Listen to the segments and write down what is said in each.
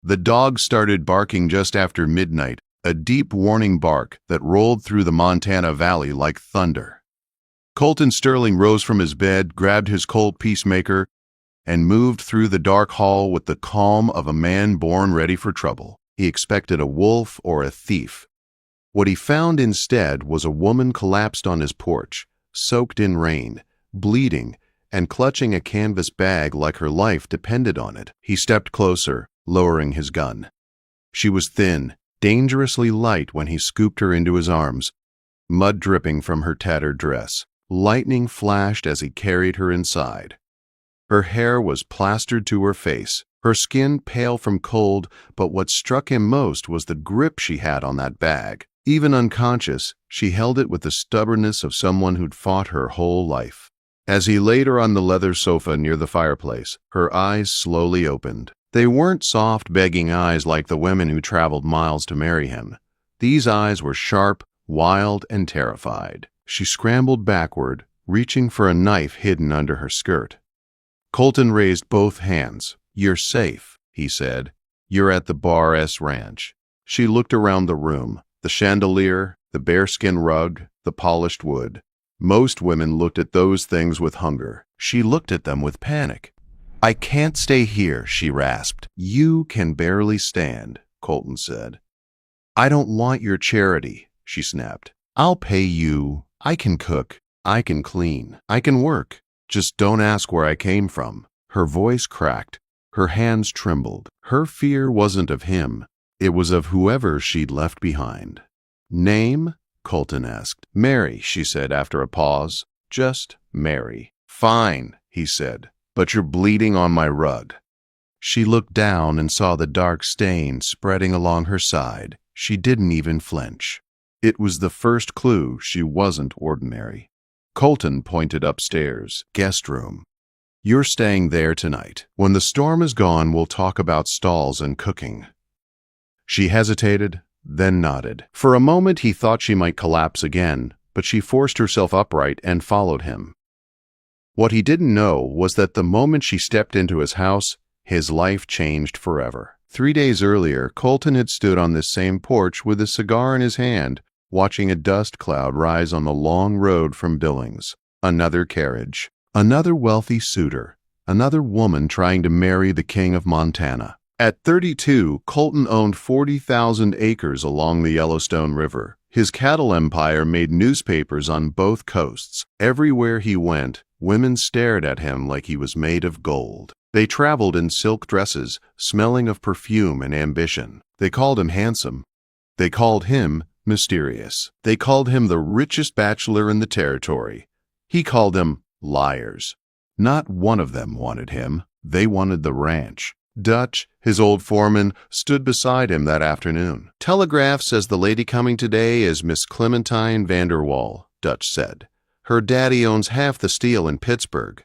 The dog started barking just after midnight, a deep warning bark that rolled through the Montana Valley like thunder. Colton Sterling rose from his bed, grabbed his cold peacemaker, and moved through the dark hall with the calm of a man born ready for trouble. He expected a wolf or a thief. What he found instead was a woman collapsed on his porch, soaked in rain, bleeding, and clutching a canvas bag like her life depended on it. He stepped closer, lowering his gun. She was thin, dangerously light when he scooped her into his arms, mud dripping from her tattered dress. Lightning flashed as he carried her inside. Her hair was plastered to her face, her skin pale from cold, but what struck him most was the grip she had on that bag. Even unconscious, she held it with the stubbornness of someone who'd fought her whole life. As he laid her on the leather sofa near the fireplace, her eyes slowly opened. They weren't soft, begging eyes like the women who traveled miles to marry him. These eyes were sharp, wild, and terrified. She scrambled backward, reaching for a knife hidden under her skirt. Colton raised both hands. "You're safe," he said. "You're at the Bar S Ranch." She looked around the room. The chandelier, the bearskin rug, the polished wood. Most women looked at those things with hunger. She looked at them with panic. "I can't stay here," she rasped. "You can barely stand," Colton said. "I don't want your charity," she snapped. "I'll pay you. I can cook. I can clean. I can work. Just don't ask where I came from." Her voice cracked. Her hands trembled. Her fear wasn't of him. It was of whoever she'd left behind. "Name?" Colton asked. "Mary," she said after a pause. "Just Mary." "Fine," he said, "but you're bleeding on my rug." She looked down and saw the dark stain spreading along her side. She didn't even flinch. It was the first clue she wasn't ordinary. Colton pointed upstairs. "Guest room. You're staying there tonight. When the storm is gone, we'll talk about stalls and cooking." She hesitated, then nodded. For a moment he thought she might collapse again, but she forced herself upright and followed him. What he didn't know was that the moment she stepped into his house, his life changed forever. 3 days earlier, Colton had stood on this same porch with a cigar in his hand, watching a dust cloud rise on the long road from Billings. Another carriage. Another wealthy suitor. Another woman trying to marry the king of Montana. At 32, Colton owned 40,000 acres along the Yellowstone River. His cattle empire made newspapers on both coasts. Everywhere he went, women stared at him like he was made of gold. They traveled in silk dresses, smelling of perfume and ambition. They called him handsome. They called him mysterious. They called him the richest bachelor in the territory. He called them liars. Not one of them wanted him. They wanted the ranch. Dutch, his old foreman, stood beside him that afternoon. "Telegraph says the lady coming today is Miss Clementine Vanderwall," Dutch said. "Her daddy owns half the steel in Pittsburgh."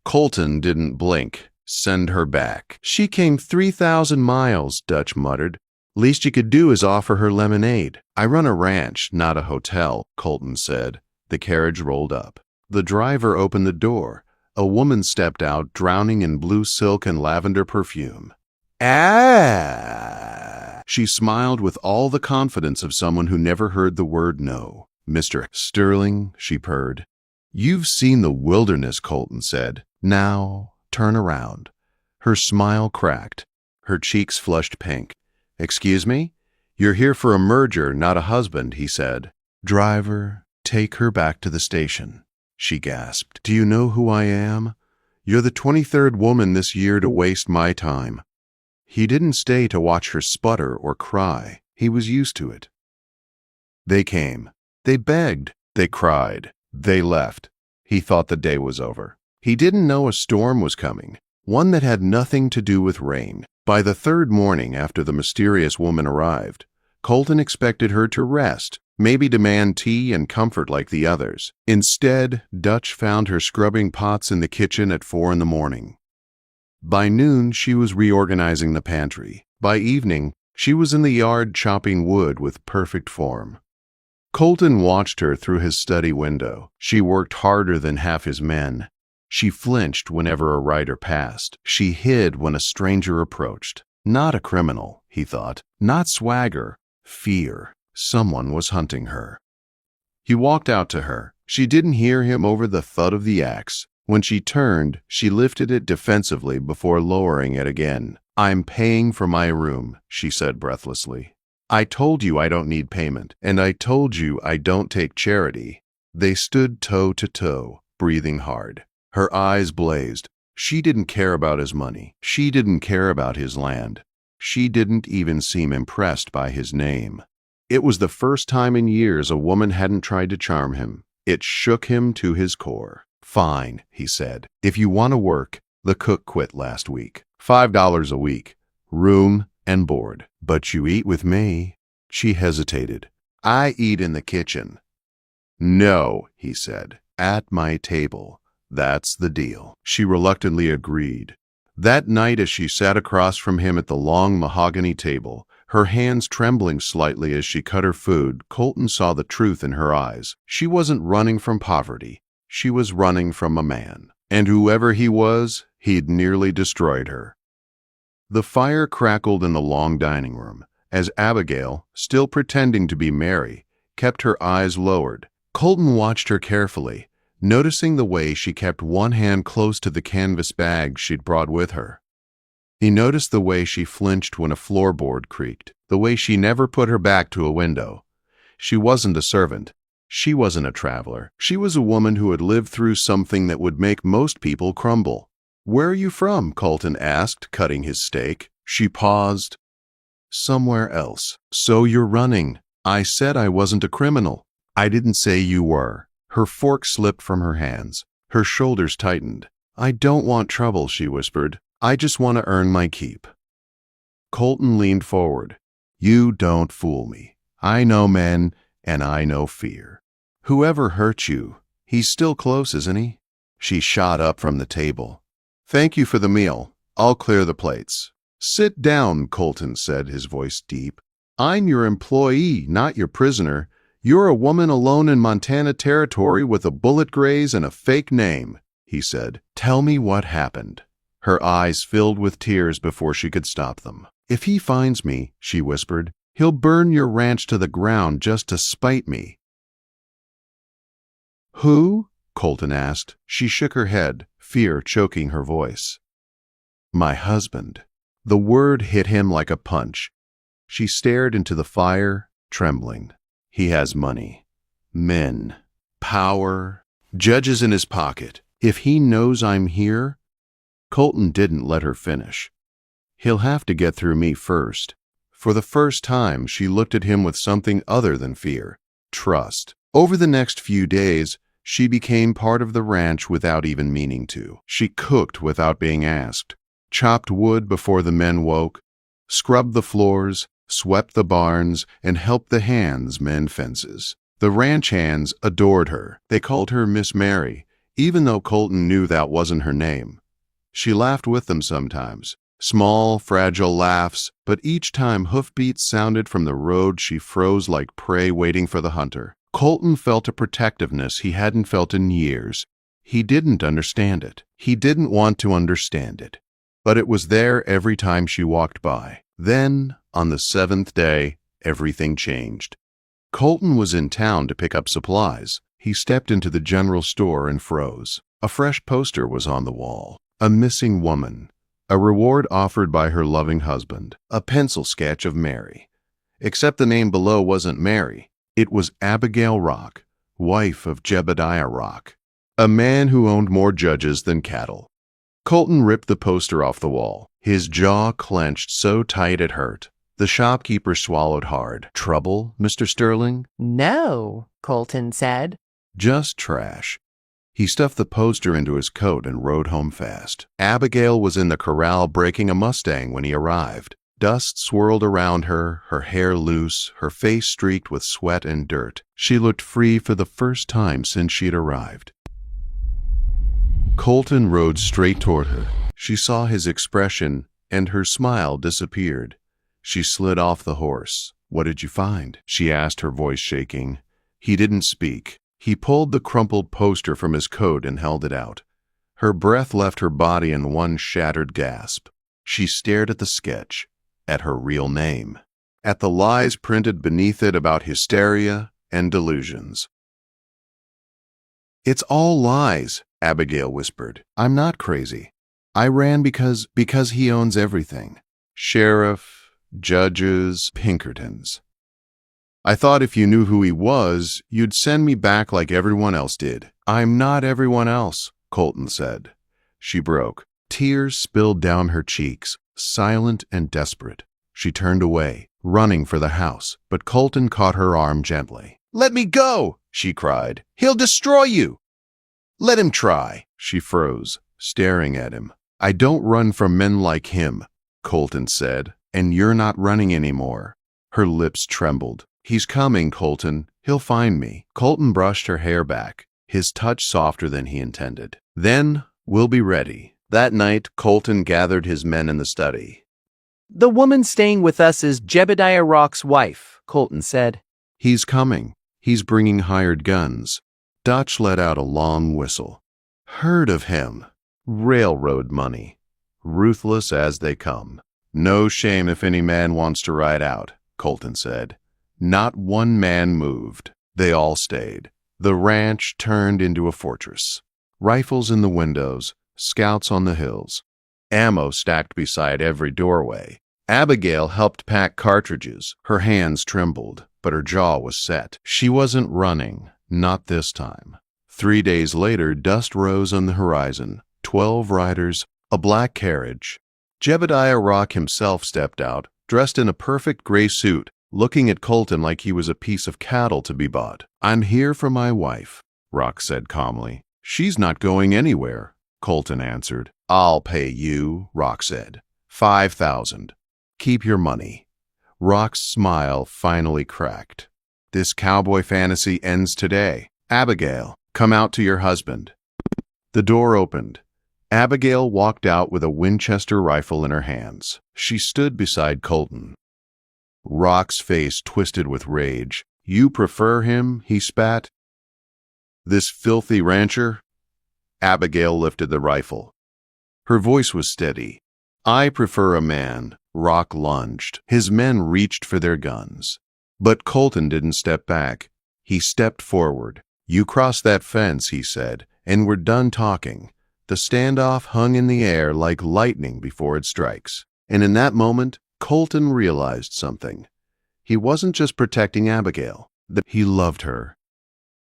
Colton didn't blink. "Send her back." "She came 3,000 miles, Dutch muttered. "Least you could do is offer her lemonade." "I run a ranch, not a hotel," Colton said. The carriage rolled up. The driver opened the door. A woman stepped out, drowning in blue silk and lavender perfume. "Ah!" She smiled with all the confidence of someone who never heard the word no. "Mr. Sterling," she purred. "You've seen the wilderness," Colton said. "Now, turn around." Her smile cracked. Her cheeks flushed pink. "Excuse me? You're here for a merger, not a husband," he said. "Driver, take her back to the station." She gasped. "Do you know who I am? You're the 23rd woman this year to waste my time." He didn't stay to watch her sputter or cry. He was used to it. They came. They begged. They cried. They left. He thought the day was over. He didn't know a storm was coming, one that had nothing to do with rain. By the third morning after the mysterious woman arrived, Colton expected her to rest, maybe demand tea and comfort like the others. Instead, Dutch found her scrubbing pots in the kitchen at 4 in the morning. By noon, she was reorganizing the pantry. By evening, she was in the yard chopping wood with perfect form. Colton watched her through his study window. She worked harder than half his men. She flinched whenever a rider passed. She hid when a stranger approached. Not a criminal, he thought. Not swagger. Fear. Someone was hunting her. He walked out to her. She didn't hear him over the thud of the axe. When she turned, she lifted it defensively before lowering it again. "I'm paying for my room," she said breathlessly. "I told you I don't need payment, and I told you I don't take charity." They stood toe to toe, breathing hard. Her eyes blazed. She didn't care about his money. She didn't care about his land. She didn't even seem impressed by his name. It was the first time in years a woman hadn't tried to charm him. It shook him to his core. "Fine," he said. "If you want to work, the cook quit last week. $5 a week. Room and board. But you eat with me." She hesitated. "I eat in the kitchen." "No," he said. "At my table. That's the deal." She reluctantly agreed. That night, as she sat across from him at the long mahogany table, her hands trembling slightly as she cut her food, Colton saw the truth in her eyes. She wasn't running from poverty. She was running from a man. And whoever he was, he'd nearly destroyed her. The fire crackled in the long dining room, as Abigail, still pretending to be merry, kept her eyes lowered. Colton watched her carefully, noticing the way she kept one hand close to the canvas bag she'd brought with her. He noticed the way she flinched when a floorboard creaked, the way she never put her back to a window. She wasn't a servant. She wasn't a traveler. She was a woman who had lived through something that would make most people crumble. "Where are you from?" Colton asked, cutting his steak. She paused. "Somewhere else." "So you're running." "I said I wasn't a criminal." "I didn't say you were." Her fork slipped from her hands. Her shoulders tightened. "I don't want trouble," she whispered. "I just want to earn my keep." Colton leaned forward. "You don't fool me. I know men, and I know fear. Whoever hurt you, he's still close, isn't he?" She shot up from the table. "Thank you for the meal. I'll clear the plates." "Sit down," Colton said, his voice deep. "I'm your employee, not your prisoner. You're a woman alone in Montana territory with a bullet graze and a fake name," he said. "Tell me what happened." Her eyes filled with tears before she could stop them. "If he finds me," she whispered, "he'll burn your ranch to the ground just to spite me." "Who?" Colton asked. She shook her head, fear choking her voice. "My husband." The word hit him like a punch. She stared into the fire, trembling. "He has money, men, power, judges in his pocket. If he knows I'm here—" Colton didn't let her finish. "He'll have to get through me first." For the first time, she looked at him with something other than fear, trust. Over the next few days, she became part of the ranch without even meaning to. She cooked without being asked, chopped wood before the men woke, scrubbed the floors, swept the barns, and helped the hands mend fences. The ranch hands adored her. They called her Miss Mary, even though Colton knew that wasn't her name. She laughed with them sometimes, small, fragile laughs, but each time hoofbeats sounded from the road, she froze like prey waiting for the hunter. Colton felt a protectiveness he hadn't felt in years. He didn't understand it. He didn't want to understand it. But it was there every time she walked by. Then, on the 7th day, everything changed. Colton was in town to pick up supplies. He stepped into the general store and froze. A fresh poster was on the wall. A missing woman. A reward offered by her loving husband. A pencil sketch of Mary. Except the name below wasn't Mary. It was Abigail Rock, wife of Jebediah Rock, a man who owned more judges than cattle. Colton ripped the poster off the wall. His jaw clenched so tight it hurt. The shopkeeper swallowed hard. "Trouble, Mr. Sterling?" "No," Colton said. "Just trash." He stuffed the poster into his coat and rode home fast. Abigail was in the corral breaking a Mustang when he arrived. Dust swirled around her, her hair loose, her face streaked with sweat and dirt. She looked free for the first time since she'd arrived. Colton rode straight toward her. She saw his expression, and her smile disappeared. She slid off the horse. "What did you find?" she asked, her voice shaking. He didn't speak. He pulled the crumpled poster from his coat and held it out. Her breath left her body in one shattered gasp. She stared at the sketch. at her real name, at the lies printed beneath it about hysteria and delusions. "It's all lies," Abigail whispered. "I'm not crazy. I ran because he owns everything. Sheriff, judges, Pinkertons. I thought if you knew who he was, you'd send me back like everyone else did." "I'm not everyone else," Colton said. She broke. Tears spilled down her cheeks, silent and desperate. She turned away, running for the house, but Colton caught her arm gently. "Let me go!" she cried. "He'll destroy you!" "Let him try." She froze, staring at him. "I don't run from men like him," Colton said, "and you're not running anymore." Her lips trembled. "He's coming, Colton. He'll find me." Colton brushed her hair back, his touch softer than he intended. "Then we'll be ready." That night, Colton gathered his men in the study. "The woman staying with us is Jebediah Rock's wife," Colton said. "He's coming. He's bringing hired guns." Dutch let out a long whistle. "Heard of him. Railroad money. Ruthless as they come. No shame if any man wants to ride out," Colton said. Not one man moved. They all stayed. The ranch turned into a fortress. Rifles in the windows, scouts on the hills, ammo stacked beside every doorway. Abigail helped pack cartridges. Her hands trembled, but her jaw was set. She wasn't running, not this time. 3 days later, dust rose on the horizon. 12 riders, a black carriage. Jebediah Rock himself stepped out, dressed in a perfect gray suit, looking at Colton like he was a piece of cattle to be bought. "I'm here for my wife," Rock said calmly. "She's not going anywhere," Colton answered. "I'll pay you," Rock said. 5,000. Keep your money." Rock's smile finally cracked. "This cowboy fantasy ends today. Abigail, come out to your husband." The door opened. Abigail walked out with a Winchester rifle in her hands. She stood beside Colton. Rock's face twisted with rage. "You prefer him?" he spat. "This filthy rancher?" Abigail lifted the rifle. Her voice was steady. "I prefer a man." Rock lunged. His men reached for their guns. But Colton didn't step back. He stepped forward. "You cross that fence," he said, "and we're done talking." The standoff hung in the air like lightning before it strikes. And in that moment, Colton realized something. He wasn't just protecting Abigail. He loved her.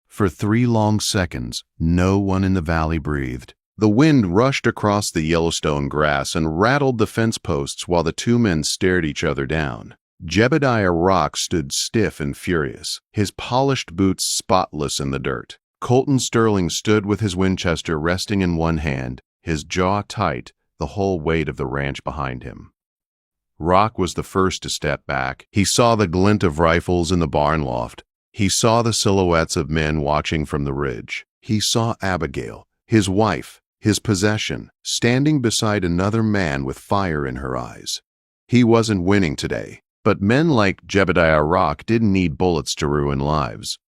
For 3 long seconds, no one in the valley breathed. The wind rushed across the Yellowstone grass and rattled the fence posts while the 2 men stared each other down. Jebediah Rock stood stiff and furious, his polished boots spotless in the dirt. Colton Sterling stood with his Winchester resting in one hand, his jaw tight, the whole weight of the ranch behind him. Rock was the first to step back. He saw the glint of rifles in the barn loft. He saw the silhouettes of men watching from the ridge. He saw Abigail, his wife, his possession, standing beside another man with fire in her eyes. He wasn't winning today, but men like Jebediah Rock didn't need bullets to ruin lives.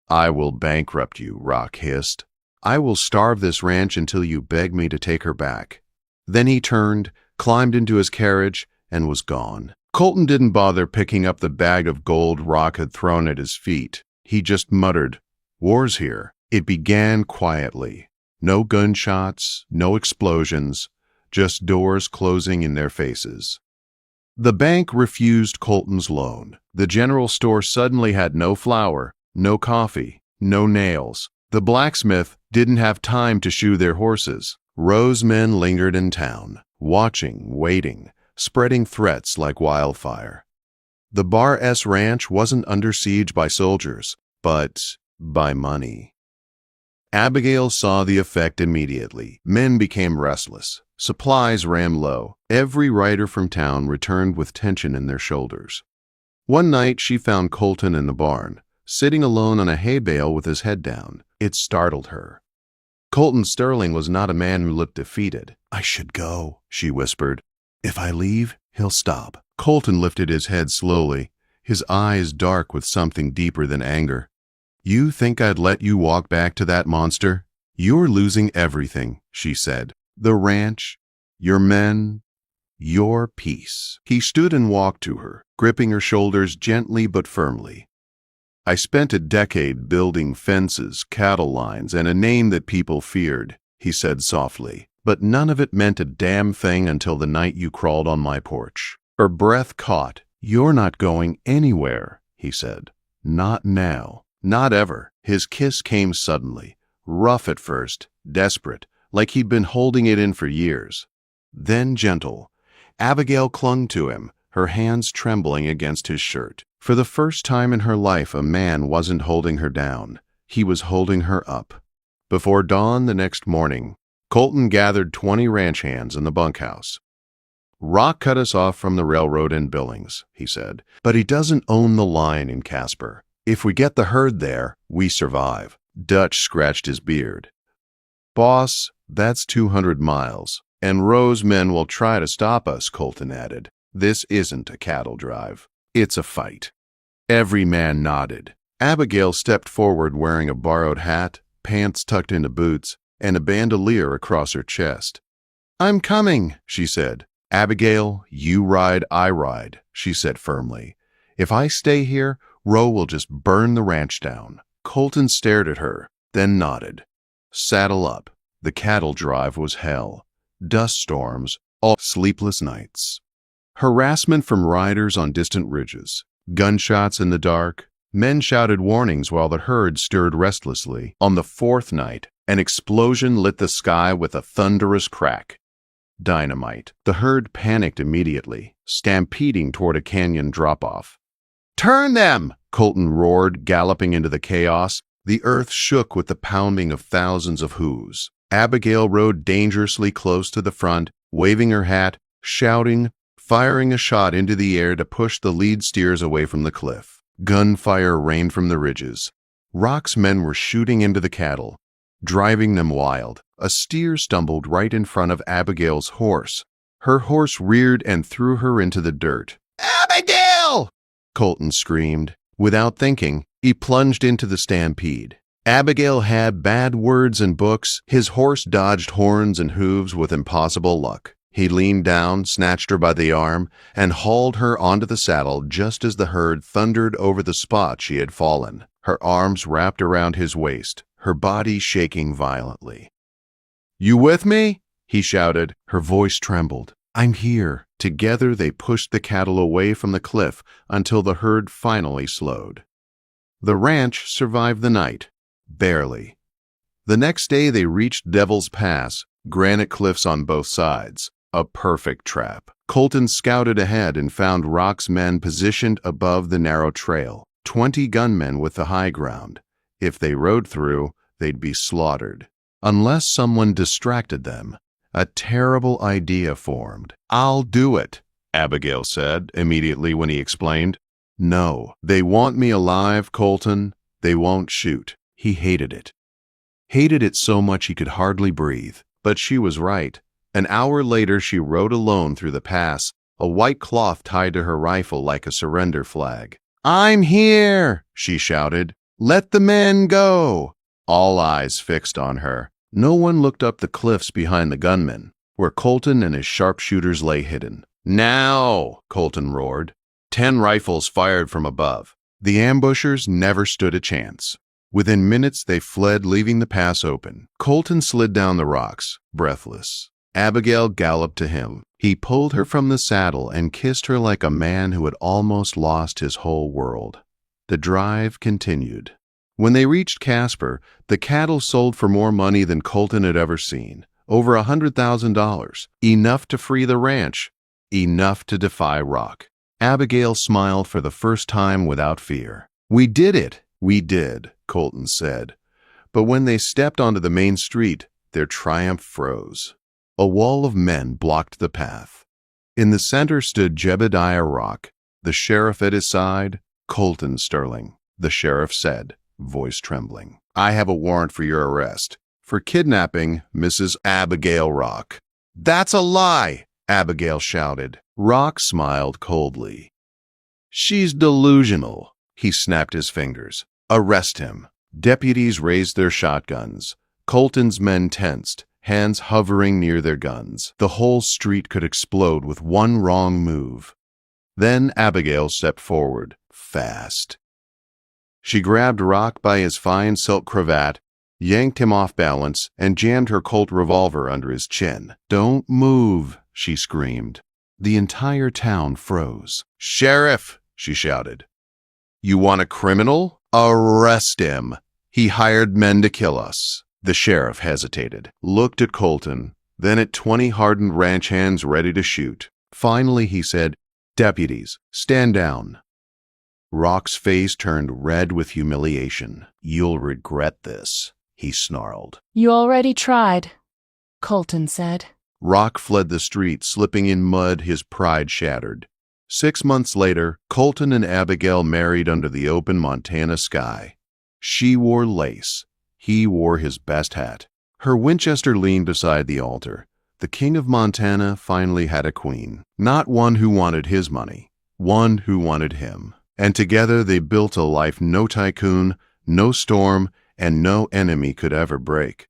"I will bankrupt you," Rock hissed. "I will starve this ranch until you beg me to take her back." Then he turned, climbed into his carriage, and was gone. Colton didn't bother picking up the bag of gold Rock had thrown at his feet. He just muttered, "War's here." It began quietly. No gunshots, no explosions, just doors closing in their faces. The bank refused Colton's loan. The general store suddenly had no flour, no coffee, no nails. The blacksmith didn't have time to shoe their horses. Rose's men lingered in town, watching, waiting, spreading threats like wildfire. The Bar S Ranch wasn't under siege by soldiers, but by money. Abigail saw the effect immediately. Men became restless. Supplies ran low. Every rider from town returned with tension in their shoulders. One night she found Colton in the barn, sitting alone on a hay bale with his head down. It startled her. Colton Sterling was not a man who looked defeated. "I should go," she whispered. "If I leave, he'll stop." Colton lifted his head slowly, his eyes dark with something deeper than anger. "You think I'd let you walk back to that monster? You're losing everything," she said. "The ranch, your men, Your peace. He stood and walked to her, gripping her shoulders gently but firmly. I spent a decade building fences, cattle lines, and a name that people feared, he said softly. But none of it meant a damn thing until the night you crawled on my porch. Her breath caught. You're not going anywhere, he said. Not now. Not ever. His kiss came suddenly, rough at first, desperate, like he'd been holding it in for years. Then gentle. Abigail clung to him, her hands trembling against his shirt. For the first time in her life, a man wasn't holding her down. He was holding her up. Before dawn the next morning, Colton gathered 20 ranch hands in the bunkhouse. Rock cut us off from the railroad in Billings, he said, but he doesn't own the line in Casper. If we get the herd there, we survive. Dutch scratched his beard. Boss, that's 200 miles, and Rowe's men will try to stop us, Colton added. This isn't a cattle drive. It's a fight. Every man nodded. Abigail stepped forward wearing a borrowed hat, pants tucked into boots, and a bandolier across her chest. I'm coming, she said. Abigail, you ride, I ride, she said firmly. If I stay here, Rowe will just burn the ranch down. Colton stared at her, then nodded. Saddle up. The cattle drive was hell. Dust storms, all sleepless nights. Harassment from riders on distant ridges. Gunshots in the dark. Men shouted warnings while the herd stirred restlessly. On the fourth night, an explosion lit the sky with a thunderous crack. Dynamite. The herd panicked immediately, stampeding toward a canyon drop-off. Turn them! Colton roared, galloping into the chaos. The earth shook with the pounding of thousands of hooves. Abigail rode dangerously close to the front, waving her hat, shouting, firing a shot into the air to push the lead steers away from the cliff. Gunfire rained from the ridges. Rock's men were shooting into the cattle, driving them wild. A steer stumbled right in front of Abigail's horse. Her horse reared and threw her into the dirt. Abigail! Colton screamed. Without thinking, he plunged into the stampede. Abigail had bad words and books. His horse dodged horns and hooves with impossible luck. He leaned down, snatched her by the arm, and hauled her onto the saddle just as the herd thundered over the spot she had fallen. Her arms wrapped around his waist, her body shaking violently. You with me? He shouted. Her voice trembled. I'm here. Together they pushed the cattle away from the cliff until the herd finally slowed. The ranch survived the night. Barely. The next day they reached Devil's Pass, granite cliffs on both sides. A perfect trap. Colton scouted ahead and found Rock's men positioned above the narrow trail. 20 gunmen with the high ground. If they rode through, they'd be slaughtered. Unless someone distracted them. A terrible idea formed. I'll do it, Abigail said immediately when he explained. No, they want me alive, Colton. They won't shoot. He hated it. Hated it so much he could hardly breathe. But she was right. An hour later she rode alone through the pass, a white cloth tied to her rifle like a surrender flag. I'm here, she shouted. Let the men go. All eyes fixed on her. No one looked up the cliffs behind the gunmen, where Colton and his sharpshooters lay hidden. Now, Colton roared. 10 rifles fired from above. The ambushers never stood a chance. Within minutes they fled, leaving the pass open. Colton slid down the rocks, breathless. Abigail galloped to him. He pulled her from the saddle and kissed her like a man who had almost lost his whole world. The drive continued. When they reached Casper, the cattle sold for more money than Colton had ever seen. Over $100,000. Enough to free the ranch. Enough to defy Rock. Abigail smiled for the first time without fear. We did it. We did, Colton said. But when they stepped onto the main street, their triumph froze. A wall of men blocked the path. In the center stood Jebediah Rock, the sheriff at his side, Colton Sterling. The sheriff said, voice trembling, I have a warrant for your arrest. For kidnapping Mrs. Abigail Rock. That's a lie, Abigail shouted. Rock smiled coldly. She's delusional. He snapped his fingers. Arrest him. Deputies raised their shotguns. Colton's men tensed. hands hovering near their guns. The whole street could explode with one wrong move. Then Abigail stepped forward, fast. She grabbed Rock by his fine silk cravat, yanked him off balance, and jammed her Colt revolver under his chin. "Don't move," she screamed. The entire town froze. "Sheriff," she shouted. "You want a criminal? Arrest him. He hired men to kill us." The sheriff hesitated, looked at Colton, then at 20 hardened ranch hands ready to shoot. Finally, he said, "Deputies, stand down." Rock's face turned red with humiliation. "You'll regret this," he snarled. "You already tried," Colton said. Rock fled the street, slipping in mud, his pride shattered. 6 months later, Colton and Abigail married under the open Montana sky. She wore lace. He wore his best hat. Her Winchester leaned beside the altar. The king of Montana finally had a queen. Not one who wanted his money, one who wanted him. And together they built a life no tycoon, no storm, and no enemy could ever break.